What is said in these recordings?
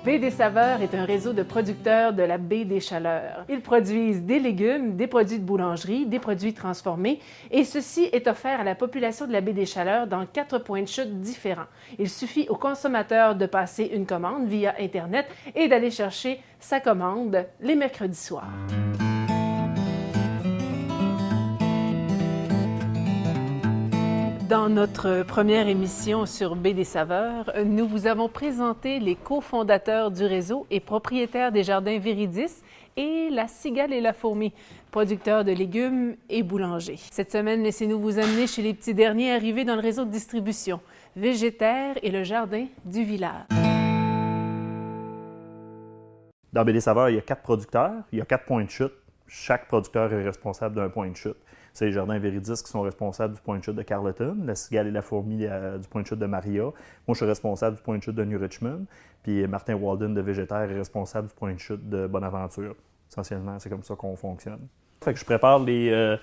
Baie des Saveurs est un réseau de producteurs de la baie des Chaleurs. Ils produisent des légumes, des produits de boulangerie, des produits transformés et ceci est offert à la population de la baie des Chaleurs dans 4 points de chute différents. Il suffit aux consommateurs de passer une commande via Internet et d'aller chercher sa commande les mercredis soirs. Dans notre première émission sur Baie des Saveurs, nous vous avons présenté les cofondateurs du réseau et propriétaires des jardins Viridis et La Cigale et la Fourmi, producteurs de légumes et boulangers. Cette semaine, laissez-nous vous amener chez les petits derniers arrivés dans le réseau de distribution, Végétaire et le Jardin du Village. Dans Baie des Saveurs, il y a 4 producteurs, il y a 4 points de chute. Chaque producteur est responsable d'un point de chute. C'est les jardins Viridis qui sont responsables du point de chute de Carleton, La Cigale et la Fourmi du point de chute de Maria. Moi, je suis responsable du point de chute de New Richmond. Puis Martin Walden de Végétaire est responsable du point de chute de Bonaventure. Essentiellement, c'est comme ça qu'on fonctionne. Fait que je prépare les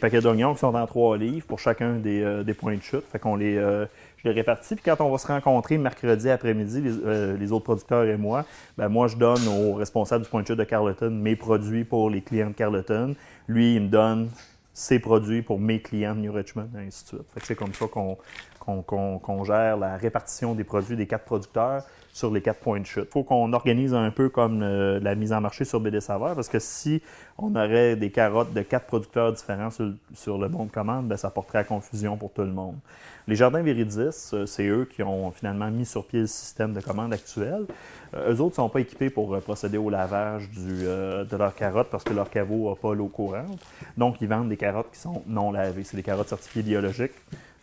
paquets d'oignons qui sont en 3 livres pour chacun des points de chute. Fait qu'on je les répartis. Puis quand on va se rencontrer mercredi après-midi, les autres producteurs et moi, ben moi, je donne au responsable du point de chute de Carleton mes produits pour les clients de Carleton. Lui, il me donne ses produits pour mes clients de New Richmond, et ainsi de suite. Fait que c'est comme ça qu'on gère la répartition des produits des 4 producteurs sur les 4 points de chute. Il faut qu'on organise un peu comme la mise en marché sur Baie des Saveurs, parce que si on aurait des carottes de 4 producteurs différents sur le bon de commande, bien, ça porterait à confusion pour tout le monde. Les jardins Viridis, c'est eux qui ont finalement mis sur pied le système de commande actuel. Eux autres ne sont pas équipés pour procéder au lavage de leurs carottes parce que leur caveau n'a pas l'eau courante. Donc, ils vendent des carottes qui sont non lavées. C'est des carottes certifiées biologiques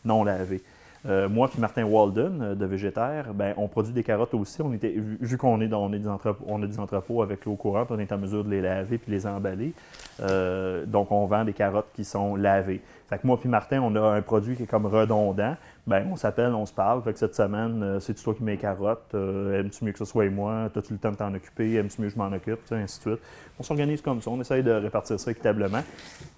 non lavées. Moi et Martin Walden de Végétaire, ben, on produit des carottes aussi. Vu qu'on on a des entrepôts avec l'eau courante, on est en mesure de les laver puis les emballer. Donc, on vend des carottes qui sont lavées. Fait que moi et Martin, on a un produit qui est comme redondant. Ben, on s'appelle, on se parle. Fait que cette semaine, c'est-tu toi qui mets les carottes? Aimes-tu mieux que ce soit moi? As-tu le temps de t'en occuper? Aimes-tu mieux que je m'en occupe? Ainsi de suite. On s'organise comme ça. On essaye de répartir ça équitablement.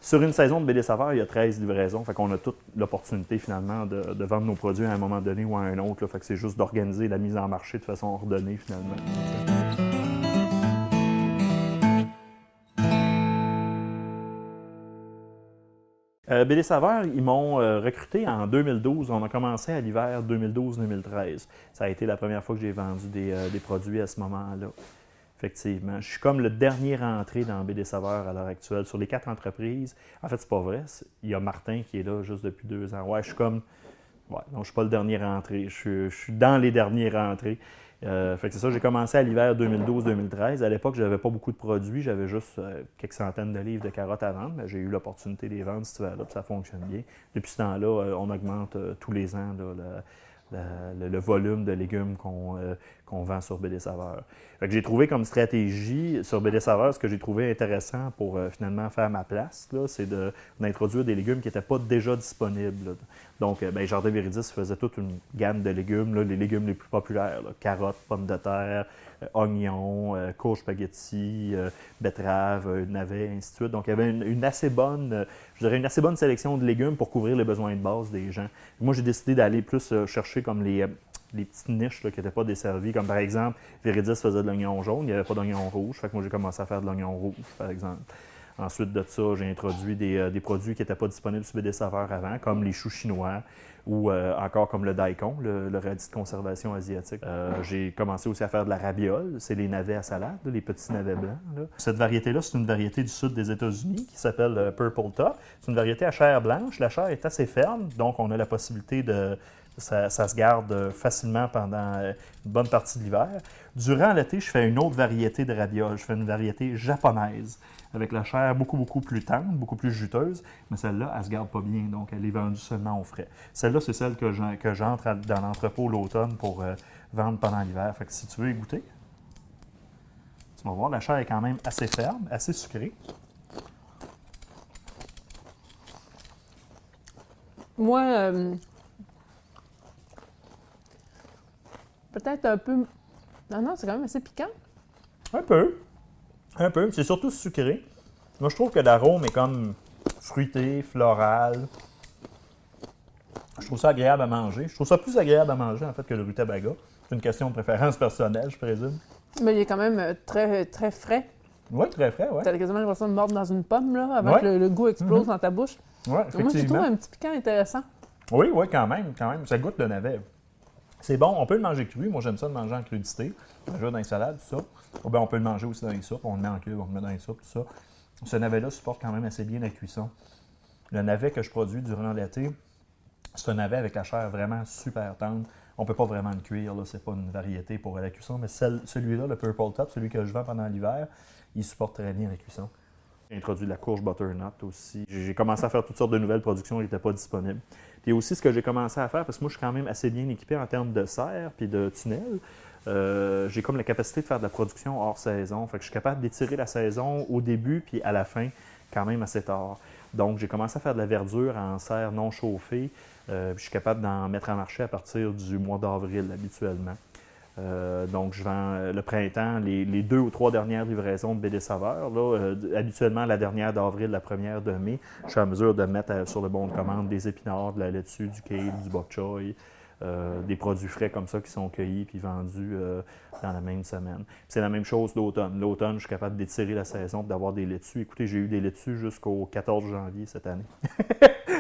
Sur une saison de Baie des Saveurs, il y a 13 livraisons. Fait qu'on a toute l'opportunité finalement de vendre nos produits à un moment donné ou à un autre. Là. Fait que c'est juste d'organiser la mise en marché de façon ordonnée finalement. Baie des Saveurs, ils m'ont recruté en 2012. On a commencé à l'hiver 2012-2013. Ça a été la première fois que j'ai vendu des produits à ce moment-là. Effectivement. Je suis comme le dernier rentré dans Baie des Saveurs à l'heure actuelle. Sur les 4 entreprises, en fait, c'est pas vrai. Il y a Martin qui est là juste depuis 2 ans. Ouais, je suis comme... Ouais, donc je suis pas le dernier rentré. Je suis dans les derniers rentrés. Fait que c'est ça, j'ai commencé à l'hiver 2012-2013. À l'époque, je n'avais pas beaucoup de produits, j'avais juste quelques centaines de livres de carottes à vendre. J'ai eu l'opportunité de les vendre cet hiver-là, puis ça fonctionne bien. Depuis ce temps-là, on augmente tous les ans le volume de légumes qu'on vend sur Baie des Saveurs. Fait que j'ai trouvé comme stratégie sur Baie des Saveurs, ce que j'ai trouvé intéressant pour finalement faire ma place, c'est d'introduire des légumes qui n'étaient pas déjà disponibles. Là. Donc, Jardin Viridis faisait toute une gamme de légumes, là, les légumes les plus populaires, là, carottes, pommes de terre, oignons, courges spaghetti, betteraves, navets, ainsi de suite. Donc, il y avait une assez bonne sélection de légumes pour couvrir les besoins de base des gens. Moi, j'ai décidé d'aller plus chercher comme les petites niches là, qui n'étaient pas desservies. Comme par exemple, Viridis faisait de l'oignon jaune, il n'y avait pas d'oignon rouge. Fait que moi, j'ai commencé à faire de l'oignon rouge, par exemple. Ensuite de ça, j'ai introduit des produits qui n'étaient pas disponibles sur Baie des Saveurs avant, comme les choux chinois ou encore comme le daikon, le radis de conservation asiatique. J'ai commencé aussi à faire de la rabiole, c'est les navets à salade, les petits navets blancs. Là. Cette variété-là, c'est une variété du sud des États-Unis qui s'appelle Purple Top. C'est une variété à chair blanche. La chair est assez ferme, donc on a la possibilité de... Ça se garde facilement pendant une bonne partie de l'hiver. Durant l'été, je fais une autre variété de rabiole. Je fais une variété japonaise, avec la chair beaucoup, beaucoup plus tendre, beaucoup plus juteuse. Mais celle-là, elle ne se garde pas bien, donc elle est vendue seulement au frais. Celle-là, c'est celle que j'entre dans l'entrepôt l'automne pour vendre pendant l'hiver. Fait que si tu veux y goûter, tu vas voir, la chair est quand même assez ferme, assez sucrée. Moi, peut-être un peu... Non, c'est quand même assez piquant. Un peu. C'est surtout sucré. Moi, je trouve que l'arôme est comme fruité, floral. Je trouve ça agréable à manger. Je trouve ça plus agréable à manger, en fait, que le rutabaga. C'est une question de préférence personnelle, je présume. Mais il est quand même très, très frais. Oui, très frais, oui. Tu as quasiment l'impression de mordre dans une pomme, là, avant que le goût explose dans ta bouche. Oui, effectivement. Moi, je trouve un petit piquant intéressant. Oui, quand même. Ça goûte le navet. C'est bon, on peut le manger cru. Moi, j'aime ça de manger en crudité. Déjà dans les salades, tout ça. Ou bien, on peut le manger aussi dans les soupes. On le met en cube, on le met dans les soupes, tout ça. Ce navet-là supporte quand même assez bien la cuisson. Le navet que je produis durant l'été, c'est un navet avec la chair vraiment super tendre. On ne peut pas vraiment le cuire, là. C'est pas une variété pour la cuisson, mais celui-là, le Purple Top, celui que je vends pendant l'hiver, il supporte très bien la cuisson. J'ai introduit de la courge butternut aussi. J'ai commencé à faire toutes sortes de nouvelles productions qui n'étaient pas disponibles. Puis aussi, ce que j'ai commencé à faire, parce que moi, je suis quand même assez bien équipé en termes de serre puis de tunnel, j'ai comme la capacité de faire de la production hors saison. Fait que je suis capable d'étirer la saison au début puis à la fin, quand même assez tard. Donc, j'ai commencé à faire de la verdure en serre non chauffée. Puis je suis capable d'en mettre en marché à partir du mois d'avril, habituellement. Donc, je vends le printemps, les 2 ou 3 dernières livraisons de BD Saveurs. Là, habituellement, la dernière d'avril, la première de mai, je suis en mesure de mettre sur le bon de commande des épinards, de la laitue, du kale, du bok choy, des produits frais comme ça qui sont cueillis puis vendus dans la même semaine. C'est la même chose l'automne. L'automne, je suis capable d'étirer la saison et d'avoir des laitues. Écoutez, j'ai eu des laitues jusqu'au 14 janvier cette année.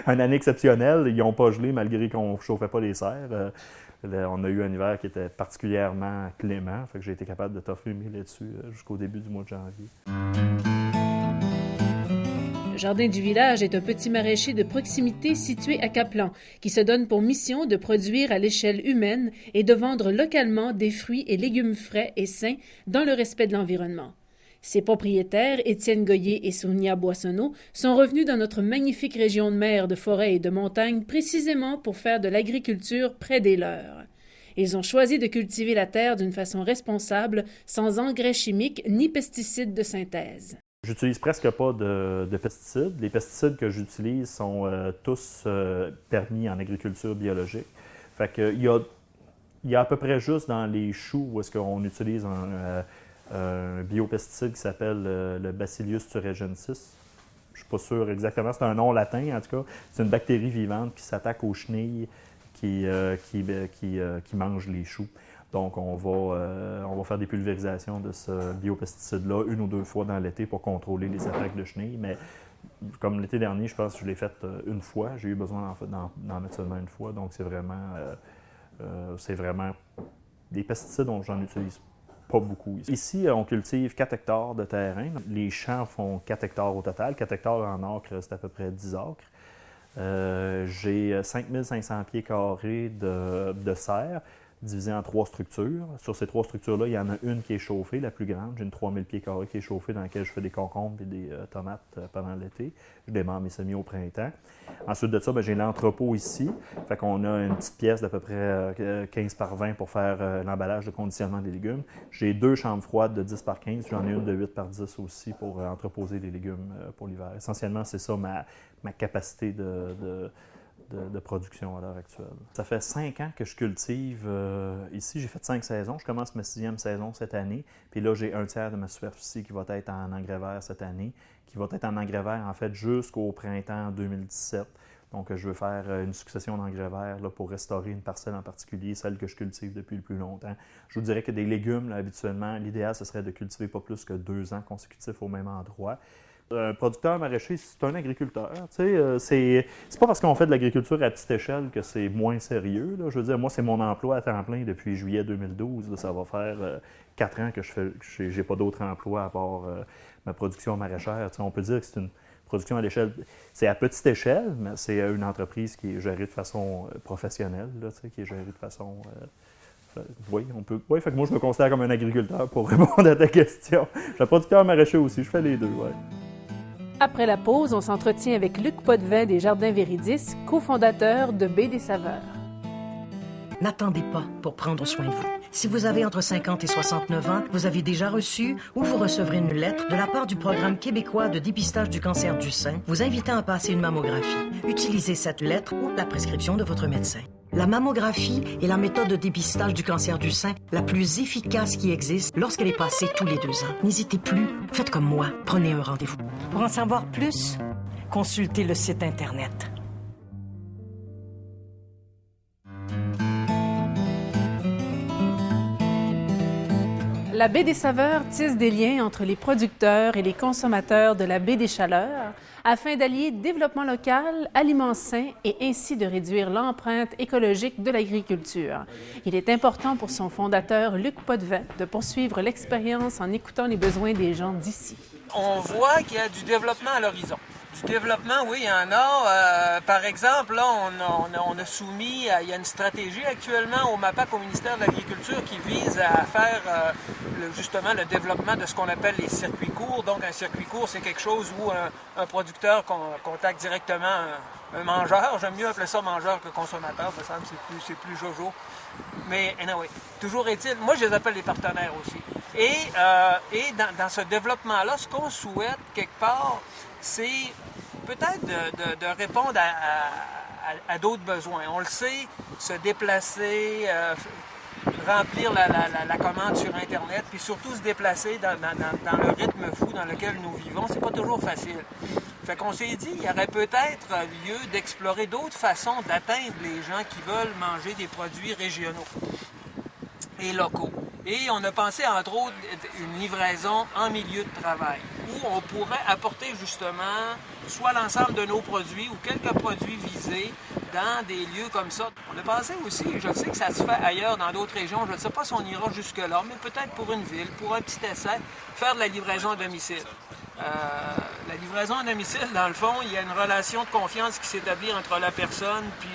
Une année exceptionnelle. Ils n'ont pas gelé malgré qu'on ne chauffait pas les serres. On a eu un hiver qui était particulièrement clément. Fait que j'ai été capable de t'offrir mes laitues jusqu'au début du mois de janvier. Le Jardin du village est un petit maraîcher de proximité situé à Caplan, qui se donne pour mission de produire à l'échelle humaine et de vendre localement des fruits et légumes frais et sains dans le respect de l'environnement. Ses propriétaires, Étienne Goyer et Sonia Boissonneau, sont revenus dans notre magnifique région de mer, de forêt et de montagne précisément pour faire de l'agriculture près des leurs. Ils ont choisi de cultiver la terre d'une façon responsable, sans engrais chimiques ni pesticides de synthèse. J'utilise presque pas de pesticides. Les pesticides que j'utilise sont tous permis en agriculture biologique. Fait que il y a à peu près juste dans les choux où est-ce qu'on utilise un biopesticide qui s'appelle le Bacillus thuringiensis. Je ne suis pas sûr exactement, c'est un nom latin en tout cas. C'est une bactérie vivante qui s'attaque aux chenilles qui mangent les choux. Donc, on va faire des pulvérisations de ce biopesticide-là 1 ou 2 fois dans l'été pour contrôler les attaques de chenilles. Mais comme l'été dernier, je pense que je l'ai fait une fois. J'ai eu besoin d'en mettre seulement une fois. Donc, c'est vraiment des pesticides dont j'en utilise pas beaucoup. Ici, on cultive 4 hectares de terrain. Les champs font 4 hectares au total. 4 hectares en acre, c'est à peu près 10 acres. J'ai 5500 pieds carrés de serre divisé en 3 structures. Sur ces 3 structures-là, il y en a une qui est chauffée, la plus grande. J'ai une 3000 pieds carrés qui est chauffée dans laquelle je fais des concombres et des tomates pendant l'été. Je démarre mes semis au printemps. Ensuite de ça, j'ai l'entrepôt ici. Fait qu'on a une petite pièce d'à peu près 15 par 20 pour faire l'emballage de conditionnement des légumes. J'ai 2 chambres froides de 10 par 15. J'en ai une de 8 par 10 aussi pour entreposer les légumes pour l'hiver. Essentiellement, c'est ça ma capacité de production à l'heure actuelle. Ça fait 5 ans que je cultive ici. J'ai fait 5 saisons. Je commence ma 6e saison cette année. Puis là, j'ai un tiers de ma superficie qui va être en engrais vert cette année, qui va être en engrais vert, en fait, jusqu'au printemps 2017. Donc, je veux faire une succession d'engrais verts là, pour restaurer une parcelle en particulier, celle que je cultive depuis le plus longtemps. Je vous dirais que des légumes, là, habituellement, l'idéal, ce serait de cultiver pas plus que 2 ans consécutifs au même endroit. Un producteur maraîcher, c'est un agriculteur. C'est pas parce qu'on fait de l'agriculture à petite échelle que c'est moins sérieux. Là. Je veux dire, moi, c'est mon emploi à temps plein depuis juillet 2012. Là. Ça va faire 4 ans que j'ai pas d'autre emploi à part ma production maraîchère. On peut dire que c'est une production à l'échelle... C'est à petite échelle, mais c'est une entreprise qui est gérée de façon professionnelle, là, qui est gérée de façon... Oui, on peut. Oui, fait que moi, je me considère comme un agriculteur pour répondre à ta question. Je suis un producteur maraîcher aussi, je fais les deux, oui. Après la pause, on s'entretient avec Luc Potvin des Jardins Viridis, cofondateur de Baie des Saveurs. N'attendez pas pour prendre soin de vous. Si vous avez entre 50 et 69 ans, vous avez déjà reçu ou vous recevrez une lettre de la part du Programme québécois de dépistage du cancer du sein vous invitant à passer une mammographie. Utilisez cette lettre ou la prescription de votre médecin. La mammographie est la méthode de dépistage du cancer du sein la plus efficace qui existe lorsqu'elle est passée tous les 2 ans. N'hésitez plus, faites comme moi, prenez un rendez-vous. Pour en savoir plus, consultez le site Internet. La Baie des Saveurs tisse des liens entre les producteurs et les consommateurs de la Baie des Chaleurs afin d'allier développement local, aliments sains et ainsi de réduire l'empreinte écologique de l'agriculture. Il est important pour son fondateur, Luc Potvin, de poursuivre l'expérience en écoutant les besoins des gens d'ici. On voit qu'il y a du développement à l'horizon. Du développement, oui, il y en a. Par exemple, là, on a soumis, il y a une stratégie actuellement au MAPAC, au ministère de l'Agriculture, qui vise à faire justement le développement de ce qu'on appelle les circuits courts. Donc, un circuit court, c'est quelque chose où un producteur contacte directement un mangeur. J'aime mieux appeler ça mangeur que consommateur, ça me semble c'est plus jojo. Mais anyway, toujours est-il, moi je les appelle les partenaires aussi. Et dans ce développement-là, ce qu'on souhaite quelque part, c'est peut-être de répondre à d'autres besoins. On le sait, se déplacer, remplir la commande sur Internet, puis surtout se déplacer dans le rythme fou dans lequel nous vivons, c'est pas toujours facile. Fait qu'on s'est dit, il y aurait peut-être lieu d'explorer d'autres façons d'atteindre les gens qui veulent manger des produits régionaux et locaux. Et on a pensé, entre autres, une livraison en milieu de travail, où on pourrait apporter justement soit l'ensemble de nos produits ou quelques produits visés dans des lieux comme ça. On a pensé aussi, je sais que ça se fait ailleurs dans d'autres régions, je ne sais pas si on ira jusque-là, mais peut-être pour une ville, pour un petit essai, faire de la livraison à domicile. La livraison à domicile, dans le fond, il y a une relation de confiance qui s'établit entre la personne puis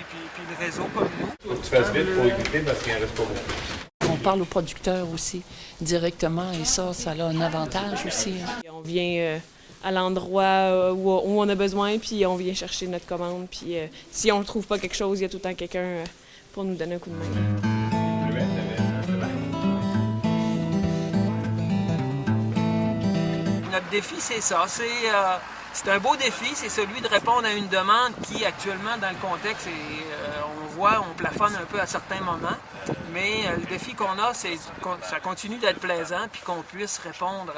le réseau comme nous. Faut que tu fasses vite pour écouter parce qu'il en reste pas beaucoup. On parle aux producteurs aussi directement et ça a un avantage aussi. On vient à l'endroit où on a besoin, puis on vient chercher notre commande. Puis si on ne trouve pas quelque chose, il y a tout le temps quelqu'un pour nous donner un coup de main. Notre défi, c'est ça. C'est un beau défi, c'est celui de répondre à une demande qui, actuellement, dans le contexte, on plafonne un peu à certains moments. Mais le défi qu'on a, c'est que ça continue d'être plaisant puis qu'on puisse répondre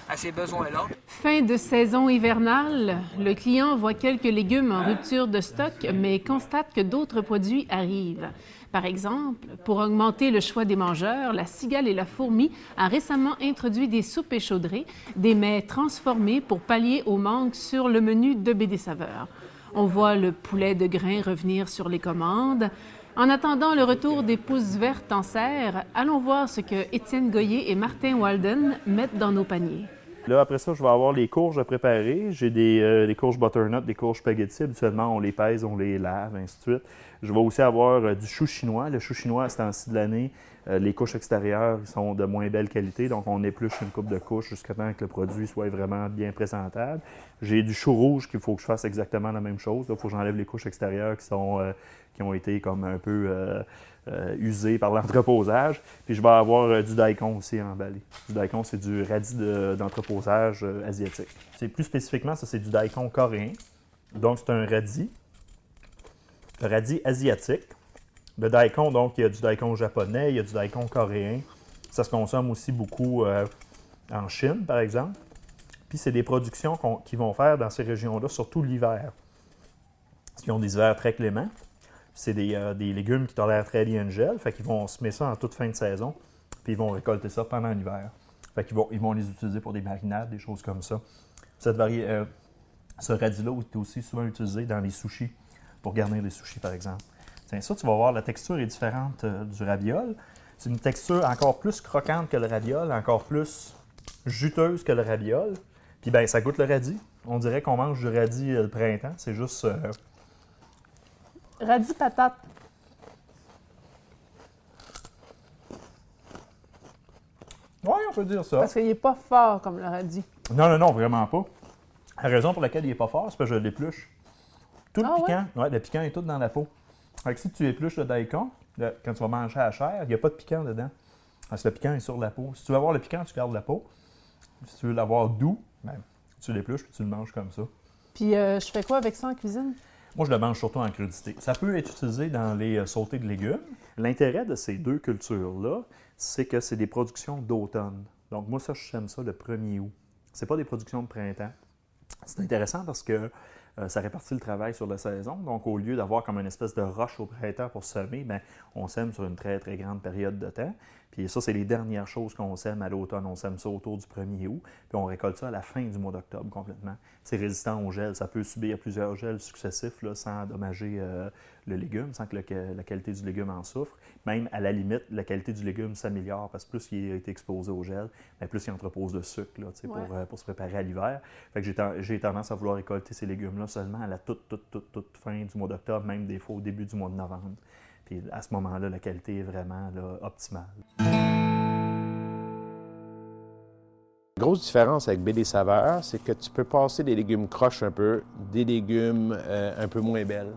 à ces besoins-là. Fin de saison hivernale, le client voit quelques légumes en rupture de stock, mais constate que d'autres produits arrivent. Par exemple, pour augmenter le choix des mangeurs, la Cigale et la Fourmi a récemment introduit des soupes échaudrées, des mets transformés pour pallier au manque sur le menu de Baie des Saveurs. On voit le poulet de grain revenir sur les commandes. En attendant le retour des pousses vertes en serre, allons voir ce que Étienne Goyer et Martin Walden mettent dans nos paniers. Là, après ça, je vais avoir les courges à préparer. J'ai des courges butternut, des courges spaghetti. Habituellement, on les pèse, on les lave, ainsi de suite. Je vais aussi avoir du chou chinois. Le chou chinois, à ce temps-ci de l'année, les couches extérieures sont de moins belle qualité, donc on épluche une coupe de couches jusqu'à temps que le produit soit vraiment bien présentable. J'ai du chou rouge qu'il faut que je fasse exactement la même chose. Il faut que j'enlève les couches extérieures qui ont été comme un peu usées par l'entreposage. Puis je vais avoir du daikon aussi emballé. Du daikon, c'est du radis d'entreposage asiatique. C'est plus spécifiquement, ça c'est du daikon coréen. Donc c'est un radis asiatique. Le daikon, donc, il y a du daikon japonais, il y a du daikon coréen. Ça se consomme aussi beaucoup en Chine, par exemple. Puis, c'est des productions qu'ils vont faire dans ces régions-là, surtout l'hiver. Parce qu'ils ont des hivers très cléments. C'est des légumes qui tolèrent très bien le gel. Fait qu'ils vont semer ça en toute fin de saison. Puis, ils vont récolter ça pendant l'hiver. Fait qu'ils vont les utiliser pour des marinades, des choses comme ça. Ce radis-là est aussi souvent utilisé dans les sushis, pour garnir les sushis, par exemple. Tiens, ça, tu vas voir, la texture est différente du raviol. C'est une texture encore plus croquante que le raviol, encore plus juteuse que le raviol. Puis, bien, ça goûte le radis. On dirait qu'on mange du radis le printemps. C'est juste... Radis patate. Oui, on peut dire ça. Parce qu'il n'est pas fort comme le radis. Non, vraiment pas. La raison pour laquelle il n'est pas fort, c'est parce que je l'épluche. Tout le piquant, ouais, le piquant est tout dans la peau. Fait que si tu épluches le daikon, quand tu vas manger à la chair, il n'y a pas de piquant dedans. Parce que le piquant est sur la peau. Si tu veux avoir le piquant, tu gardes la peau. Si tu veux l'avoir doux, ben, tu l'épluches et tu le manges comme ça. Puis je fais quoi avec ça en cuisine? Moi, je le mange surtout en crudité. Ça peut être utilisé dans les sautés de légumes. L'intérêt de ces deux cultures-là, c'est que c'est des productions d'automne. Donc moi, ça, je sème ça le 1er août. C'est pas des productions de printemps. C'est intéressant parce que ça répartit le travail sur la saison. Donc, au lieu d'avoir comme une espèce de roche au printemps pour semer, bien, on sème sur une très, très grande période de temps. Puis ça, c'est les dernières choses qu'on sème à l'automne. On sème ça autour du 1er août, puis on récolte ça à la fin du mois d'octobre complètement. C'est résistant au gel. Ça peut subir plusieurs gels successifs là, sans endommager le légume, sans que la qualité du légume en souffre. Même à la limite, la qualité du légume s'améliore parce que plus il a été exposé au gel, bien, plus il entrepose de sucre là, pour se préparer à l'hiver. Fait que j'ai tendance à vouloir récolter ces légumes-là seulement à la toute fin du mois d'octobre, même des fois au début du mois de novembre. Puis à ce moment-là, la qualité est vraiment là, optimale. La grosse différence avec BD Saveurs, c'est que tu peux passer des légumes croches un peu, des légumes un peu moins belles.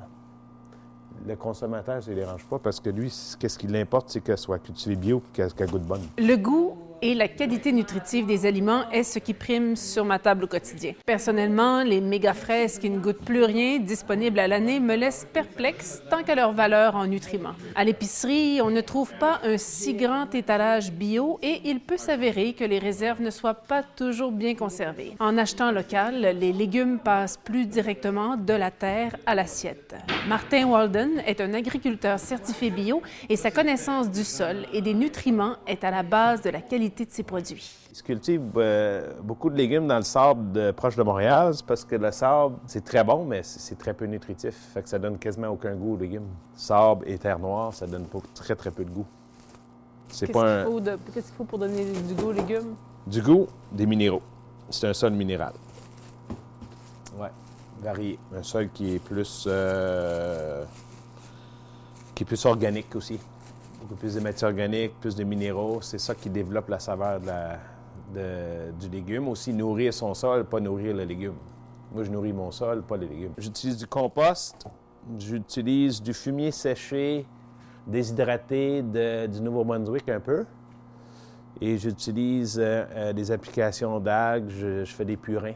Le consommateur, ça ne dérange pas parce que lui, qu'est-ce qui l'importe, c'est qu'elle soit cultivée bio et qu'elle goûte bonne. Le goût et la qualité nutritive des aliments est ce qui prime sur ma table au quotidien. Personnellement, les méga fraises qui ne goûtent plus rien, disponibles à l'année, me laissent perplexe tant qu'à leur valeur en nutriments. À l'épicerie, on ne trouve pas un si grand étalage bio et il peut s'avérer que les réserves ne soient pas toujours bien conservées. En achetant local, les légumes passent plus directement de la terre à l'assiette. Martin Walden est un agriculteur certifié bio et sa connaissance du sol et des nutriments est à la base de la qualité de ses produits. Ils se cultivent beaucoup de légumes dans le sable proche de Montréal, c'est parce que le sable, c'est très bon, mais c'est très peu nutritif. Fait que ça donne quasiment aucun goût aux légumes. Sable et terre noire, ça donne très, très peu de goût. Qu'est-ce qu'il faut pour donner du goût aux légumes? Du goût, des minéraux. C'est un sol minéral. Oui, varié. Un sol qui est plus organique aussi. Beaucoup plus de matière organique, plus de minéraux. C'est ça qui développe la saveur du légume. Aussi, nourrir son sol, pas nourrir le légume. Moi, je nourris mon sol, pas les légumes. J'utilise du compost, j'utilise du fumier séché, déshydraté du Nouveau-Brunswick un peu. Et j'utilise des applications d'algues. Je fais des purins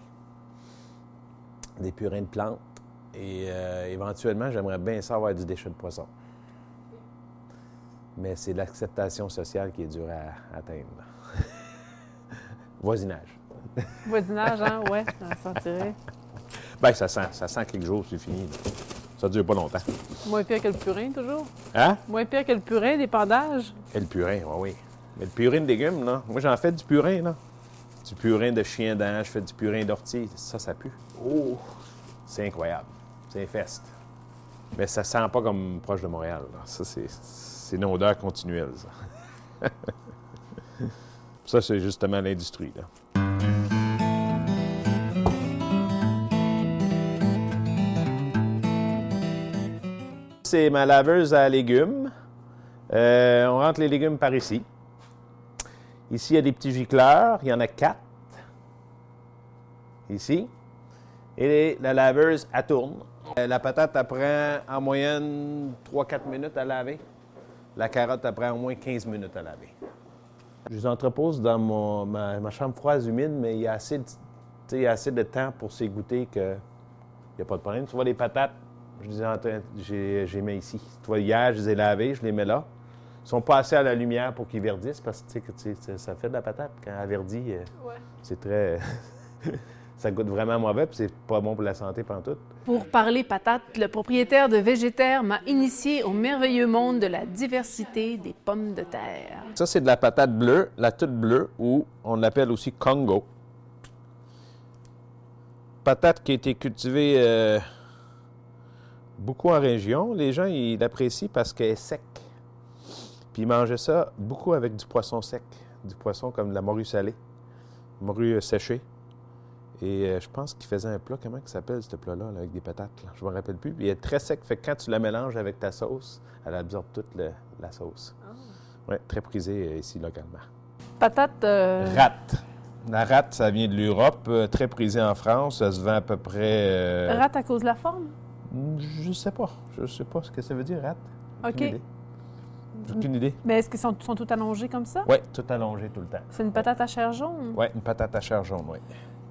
de plantes. Et éventuellement, j'aimerais bien ça avoir du déchet de poisson. Mais c'est l'acceptation sociale qui est dure à atteindre. Voisinage. Voisinage, hein? Oui, ça sentirait. Bien, ça sent quelques jours, c'est fini. Là. Ça dure pas longtemps. Moins pire que le purin, toujours? Hein? Moins pire que le purin, d'épandage? Et le purin, oui. Mais le purin de légumes, là, moi, j'en fais du purin, là. Du purin de chien dent, je fais du purin d'ortie. Ça pue. Oh! C'est incroyable. C'est infeste. Mais ça sent pas comme proche de Montréal, là. Ça, c'est une odeur continuelle, ça. Ça, c'est justement l'industrie, là. C'est ma laveuse à légumes. On rentre les légumes par ici. Ici, il y a des petits gicleurs. Il y en a 4. Ici. Et la laveuse, elle tourne. La patate, elle prend en moyenne 3-4 minutes à laver. La carotte, elle prend au moins 15 minutes à laver. Je les entrepose dans ma chambre froide humide, mais il y a assez de temps pour s'égoutter qu'il n'y a pas de problème. Tu vois, les patates, je les mets ici. Tu vois, hier, je les ai lavées, je les mets là. Ils sont pas assez à la lumière pour qu'ils verdissent parce que ça fait de la patate. Quand elle verdit, c'est très... Ça goûte vraiment mauvais puis c'est pas bon pour la santé pantoute. Pour parler patates, le propriétaire de Végétaire m'a initié au merveilleux monde de la diversité des pommes de terre. Ça, c'est de la patate bleue, la toute bleue, ou on l'appelle aussi Congo. Patate qui a été cultivée beaucoup en région. Les gens, ils l'apprécient parce qu'elle est sec. Puis ils mangeaient ça beaucoup avec du poisson sec. Du poisson comme de la morue salée, morue séchée. Et je pense qu'il faisait un plat, comment il s'appelle ce plat-là, là, avec des patates? Là? Je ne me rappelle plus. Puis il est très sec, fait que quand tu la mélanges avec ta sauce, elle absorbe toute la sauce. Oui, très prisée ici localement. Patate... Rate. La rate, ça vient de l'Europe, très prisée en France. Ça se vend à peu près... Rate à cause de la forme? Je sais pas. Je sais pas ce que ça veut dire, rate. OK. J'ai aucune idée. Mais est-ce qu'ils sont tout allongés comme ça? Oui, tout allongé tout le temps. C'est une patate à chair jaune? Oui, une patate à chair jaune, oui.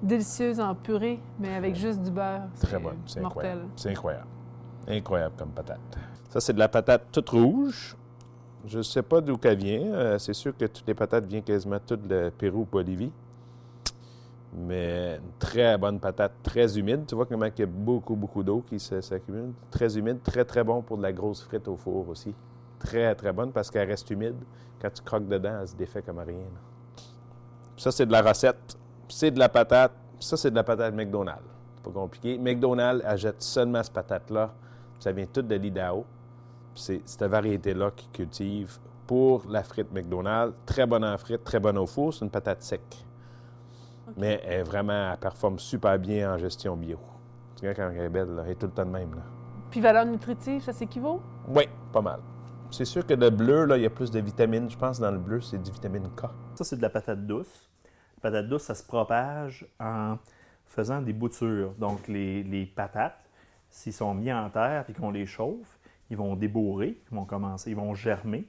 Délicieuse en purée, mais avec juste du beurre. Très bonne, c'est mortel. Incroyable. C'est incroyable. Incroyable comme patate. Ça, c'est de la patate toute rouge. Je ne sais pas d'où qu'elle vient. C'est sûr que toutes les patates viennent quasiment toutes de Pérou ou Bolivie. Mais une très bonne patate, très humide. Tu vois comment il y a beaucoup, beaucoup d'eau qui s'accumule. Très humide, très, très bon pour de la grosse frite au four aussi. Très, très bonne parce qu'elle reste humide. Quand tu croques dedans, elle se défait comme rien. Là. Ça, c'est de la recette. C'est de la patate. Ça, c'est de la patate McDonald's. C'est pas compliqué. McDonald's achète seulement cette patate-là. Ça vient tout de l'Idaho. C'est cette variété-là qu'ils cultivent pour la frite McDonald's. Très bonne en frite, très bonne au four. C'est une patate sec. Okay. Mais elle performe super bien en gestion bio. Tu vois, quand elle est belle, là, elle est tout le temps de même. Là. Puis valeur nutritive, ça s'équivaut? Oui, pas mal. C'est sûr que le bleu, là, il y a plus de vitamines. Je pense dans le bleu, c'est du vitamine K. Ça, c'est de la patate douce. La patate douce, ça se propage en faisant des boutures. Donc, les patates, s'ils sont mis en terre et qu'on les chauffe, ils vont débourrer, ils vont germer,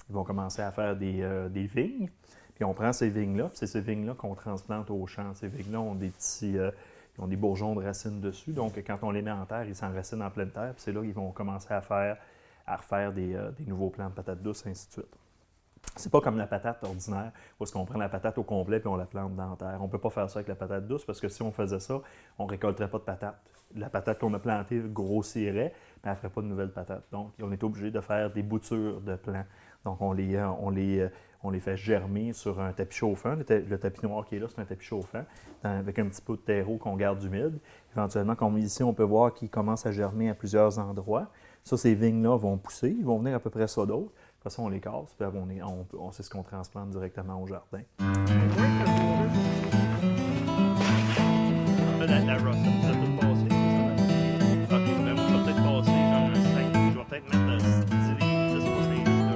ils vont commencer à faire des vignes. Puis on prend ces vignes-là, puis c'est ces vignes-là qu'on transplante au champ. Ces vignes-là ont ils ont des bourgeons de racines dessus. Donc, quand on les met en terre, ils s'enracinent en pleine terre. Puis c'est là qu'ils vont commencer à refaire des nouveaux plants de patates douces, et ainsi de suite. C'est pas comme la patate ordinaire, où est-ce qu'on prend la patate au complet puis on la plante dans la terre. On ne peut pas faire ça avec la patate douce parce que si on faisait ça, on ne récolterait pas de patate. La patate qu'on a plantée grossirait, mais elle ne ferait pas de nouvelles patates. Donc, on est obligé de faire des boutures de plants. Donc, on les fait germer sur un tapis chauffant. Le tapis noir qui est là, c'est un tapis chauffant, avec un petit peu de terreau qu'on garde humide. Éventuellement, comme ici, on peut voir qu'il commence à germer à plusieurs endroits. Ça, ces vignes-là vont pousser. Ils vont venir à peu près ça d'autres. De toute façon, on les casse, puis c'est ce qu'on transplante directement au jardin. La rosse, ça peut passer. OK, ben moi, je vais peut-être passer genre un 5. Je vais peut-être mettre 10 livres de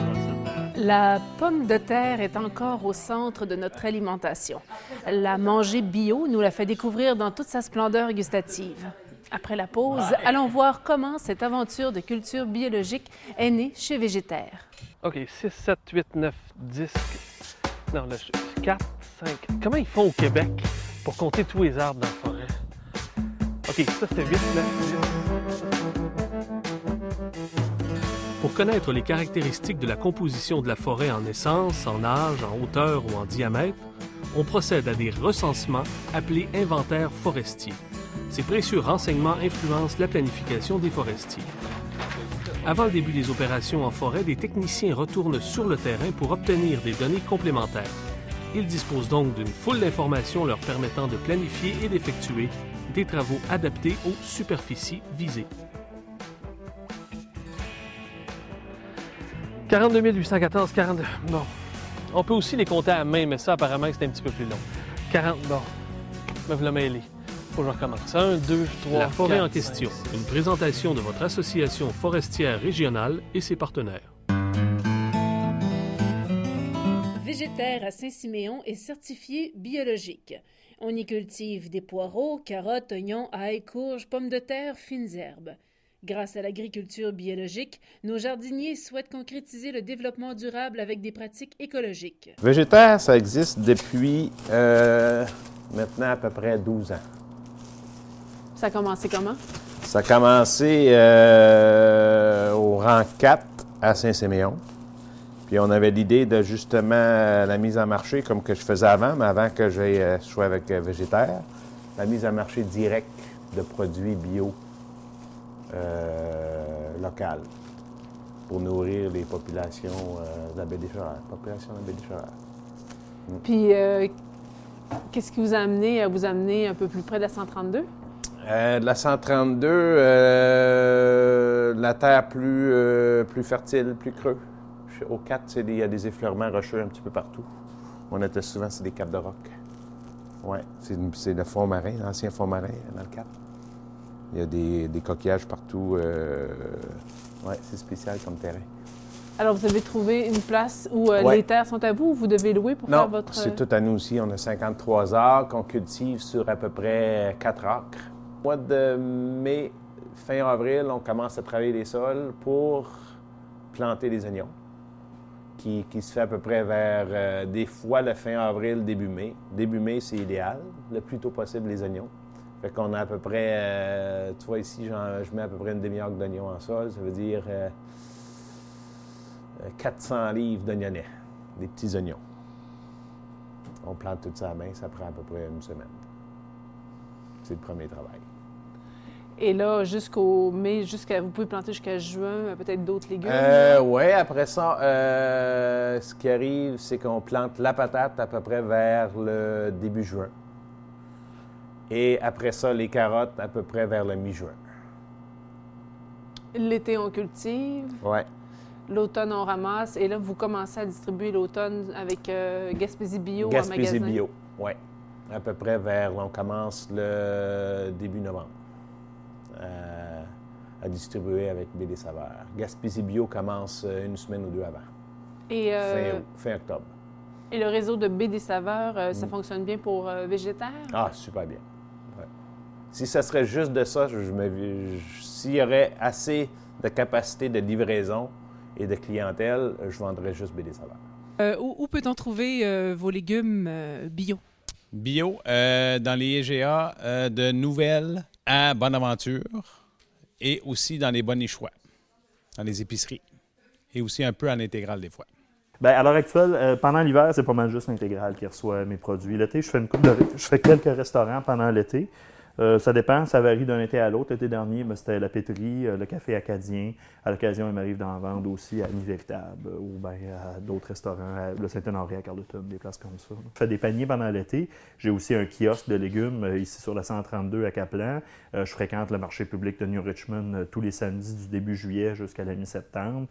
rosse. La pomme de terre est encore au centre de notre alimentation. La manger bio nous la fait découvrir dans toute sa splendeur gustative. Après la pause, allons voir comment cette aventure de culture biologique est née chez Végétaire. OK, 6, 7, 8, 9, 10... Non, là, 4, 5... Comment ils font au Québec pour compter tous les arbres dans la forêt? OK, ça, c'était 8, 9. Pour connaître les caractéristiques de la composition de la forêt en essence, en âge, en hauteur ou en diamètre, on procède à des recensements appelés inventaires forestiers. Ces précieux renseignements influencent la planification des forestiers. Avant le début des opérations en forêt, des techniciens retournent sur le terrain pour obtenir des données complémentaires. Ils disposent donc d'une foule d'informations leur permettant de planifier et d'effectuer des travaux adaptés aux superficies visées. 42 814, 42... Bon. On peut aussi les compter à la main, mais ça, apparemment, c'est un petit peu plus long. 40... Bon. Me voilà mêlé. Faut que je recommence. 1, 2, 3, La forêt 4, en question. 5, une présentation de votre association forestière régionale et ses partenaires. Végétaire à Saint-Siméon est certifié biologique. On y cultive des poireaux, carottes, oignons, ail, courges, pommes de terre, fines herbes. Grâce à l'agriculture biologique, nos jardiniers souhaitent concrétiser le développement durable avec des pratiques écologiques. Végétaire, ça existe depuis maintenant à peu près 12 ans. Ça a commencé comment? Ça a commencé au rang 4 à Saint-Siméon. Puis on avait l'idée de justement la mise en marché comme que je faisais avant, mais avant que je sois avec Végétaire, la mise en marché directe de produits bio locales pour nourrir les populations de la baie des Chaleurs. Puis, qu'est-ce qui vous a amené à vous amener un peu plus près de la 132? De la 132, la terre plus fertile, plus creux. Au 4, il y a des effleurements rocheux un petit peu partout. On était souvent sur des capes de roc. Oui, c'est le fond marin, l'ancien fond marin dans le 4. Il y a des coquillages partout. Oui, c'est spécial comme terrain. Alors, vous avez trouvé une place où les terres sont à vous ou vous devez louer pour faire votre... Non, c'est tout à nous aussi. On a 53 acres qu'on cultive sur à peu près 4 acres. Au mois de mai, fin avril, on commence à travailler les sols pour planter les oignons, qui se fait à peu près vers des fois le fin avril, début mai. Début mai, c'est idéal, le plus tôt possible les oignons. Fait qu'on a à peu près, tu vois ici, je mets à peu près une demi-acre d'oignons en sol, ça veut dire 400 livres d'oignonnais, des petits oignons. On plante tout ça à main, ça prend à peu près une semaine. C'est le premier travail. Et là, jusqu'au mai, vous pouvez planter jusqu'à juin, peut-être d'autres légumes? Oui, après ça, ce qui arrive, c'est qu'on plante la patate à peu près vers le début juin. Et après ça, les carottes à peu près vers le mi-juin. L'été, on cultive. Oui. L'automne, on ramasse. Et là, vous commencez à distribuer l'automne avec Gaspésie Bio en magasin? Gaspésie Bio, oui. À peu près on commence le début novembre à distribuer avec BD Saveurs. Gaspésie Bio commence une semaine ou deux avant. Et, fin octobre. Et le réseau de BD Saveurs, ça fonctionne bien pour végétaires? Ah, super bien. Ouais. Si ça serait juste de ça, s'il y aurait assez de capacité de livraison et de clientèle, je vendrais juste BD Saveurs. Où peut-on trouver vos légumes bio? Bio, dans les IGA de Nouvelles à Bonaventure et aussi dans les Bonnets Choix, dans les épiceries et aussi un peu à l'Intégrale des fois. Bien, à l'heure actuelle, pendant l'hiver, c'est pas mal juste l'Intégrale qui reçoit mes produits. L'été, je fais quelques restaurants pendant l'été. Ça dépend, ça varie d'un été à l'autre. L'été dernier, c'était la péterie, le café acadien. À l'occasion, il m'arrive d'en vendre aussi à Mi Véritable ou bien à d'autres restaurants, le Saint-Honoré à Carleton, des places comme ça. Je fais des paniers pendant l'été. J'ai aussi un kiosque de légumes ici sur la 132 à Caplan. Je fréquente le marché public de New Richmond tous les samedis du début juillet jusqu'à la mi-septembre.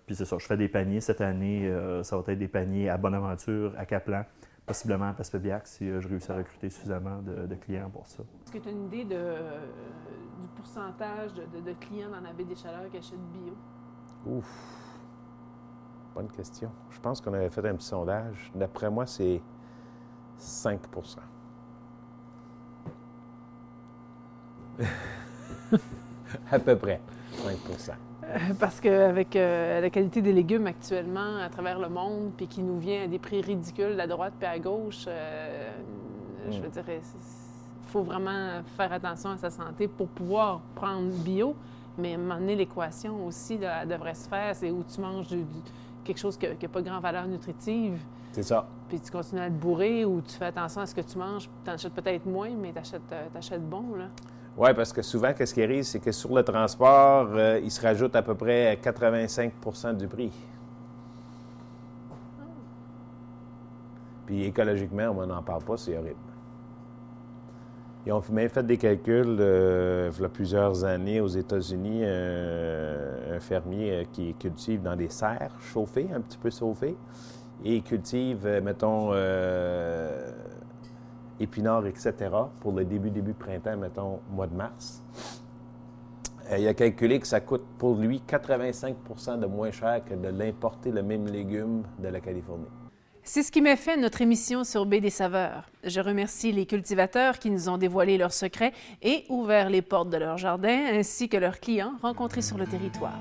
Puis c'est ça, je fais des paniers cette année. Ça va être des paniers à Bonaventure, à Caplan. Possiblement à Passepébiac si je réussis à recruter suffisamment de clients pour ça. Est-ce que tu as une idée du pourcentage de clients dans la baie des Chaleurs qui achètent bio? Ouf! Bonne question. Je pense qu'on avait fait un petit sondage. D'après moi, c'est 5 à peu près, 5 Parce qu'avec la qualité des légumes actuellement à travers le monde, puis qui nous vient à des prix ridicules à droite puis à gauche, je veux dire, il faut vraiment faire attention à sa santé pour pouvoir prendre bio. Mais à un moment donné, l'équation aussi là, elle devrait se faire. C'est où tu manges quelque chose qui n'a pas grand valeur nutritive. C'est ça. Puis tu continues à te bourrer ou tu fais attention à ce que tu manges. Tu en achètes peut-être moins, mais tu achètes bon, là. Oui, parce que souvent, ce qui arrive, c'est que sur le transport, il se rajoute à peu près 85 du prix. Puis écologiquement, on n'en parle pas, c'est horrible. Ils ont même fait des calculs il y a plusieurs années aux États-Unis, un fermier qui cultive dans des serres chauffées, un petit peu chauffées, et il cultive, mettons, épinards, etc., pour le début printemps, mettons, mois de mars. Il a calculé que ça coûte pour lui 85 de moins cher que de l'importer le même légume de la Californie. C'est ce qui met fin à notre émission sur Baie des Saveurs. Je remercie les cultivateurs qui nous ont dévoilé leurs secrets et ouvert les portes de leur jardin, ainsi que leurs clients rencontrés sur le territoire.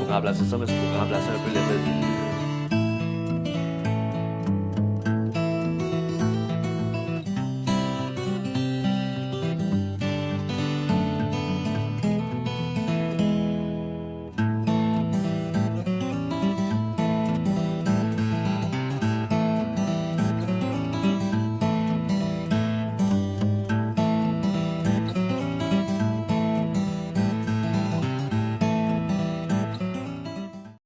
Remplacer ça, mais c'est pour remplacer un peu l'effet